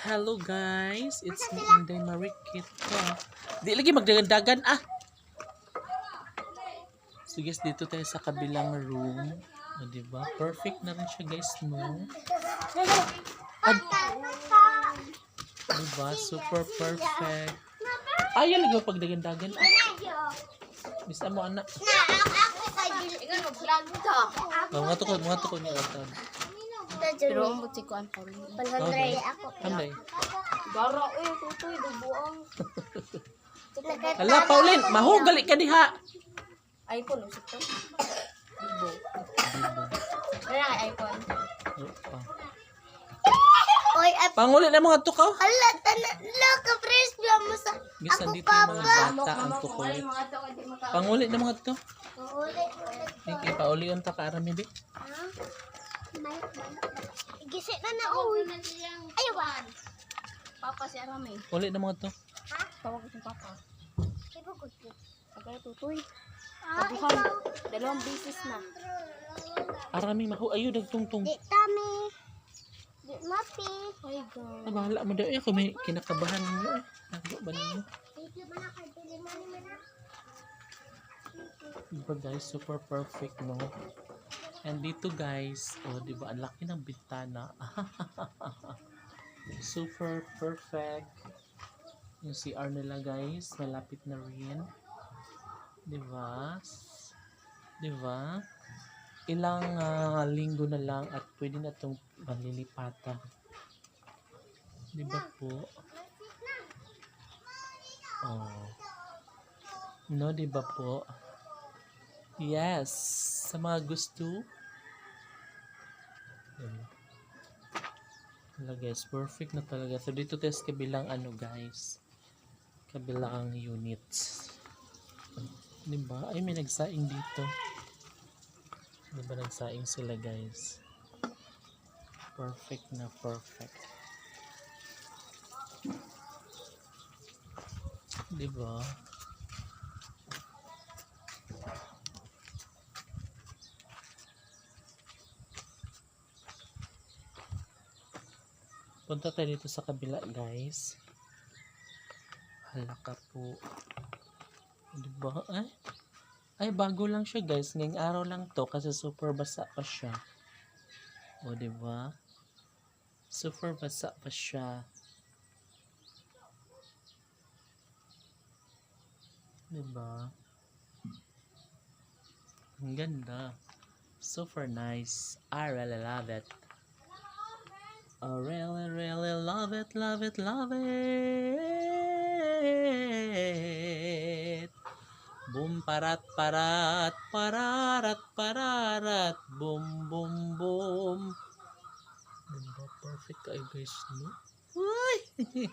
Hello guys, it's me Inday Marikit. Di lagi magdagan-dagan So guys, dito tayo sa kabilang room. Diba? Perfect na rin siya guys, no? Diba? Super perfect. Ayaw lagi pagdagan-dagan. Bisa mo anak. Mga tukod niya atad. Pero ang buti ko ang pang. Panday. Panday. Gara tutoy dubuang. Hala, Pauline, mahugali ka diha. iPhone usap to. Bibo. Wala kay iPhone. Oy, Panguli na mga tukaw. ala tanala ka fresh mo sa Guys, nandito yung mga bata ang tukoy. Panguli na mga to. ulit. Hindi, pauli yung takarami, bi. Gisi na uy. Ayo ba? Papa si Arame. Uli na mga to. Tawag ko si Papa. Ibo ko. Agay tutoy. Ah, Abuhan. Dalawang beses na. Arami, mahu. Ayaw, nagtungtong. di tami. Di mapi. Ay god. Bahala mo daw. Ako may kinakabahan ninyo eh. Nago ba ninyo? Dito ba na kay dili man man. Diba guys, super perfect, no? And dito guys, oh, diba, ang laki ng bintana. Super perfect. Yung CR nila guys, malapit na rin. Diba? Diba? Ilang linggo na lang at pwede na itong malilipatan. Diba po? Oh. No, diba po? Yes. Sa mga gusto. Wala guys, perfect na talaga. So dito tayo sa kabilang guys. Kabilang units. Diba? Ay, may nagsaing dito. Diba nagsaing sila guys? Perfect na perfect. Diba? Punta tayo dito sa kabila guys. Hala ka po. Diba? Ay, bago lang siya guys. Ngayong araw lang to kasi super basa pa siya. O diba? Super basa pa siya. Diba? Ang ganda. Super nice. I really love it. I really, really love it, love it, love it. Boom, parat, parat, pararat, pararat, boom, boom, boom. Diba? Perfect kayo guys, no? Uy!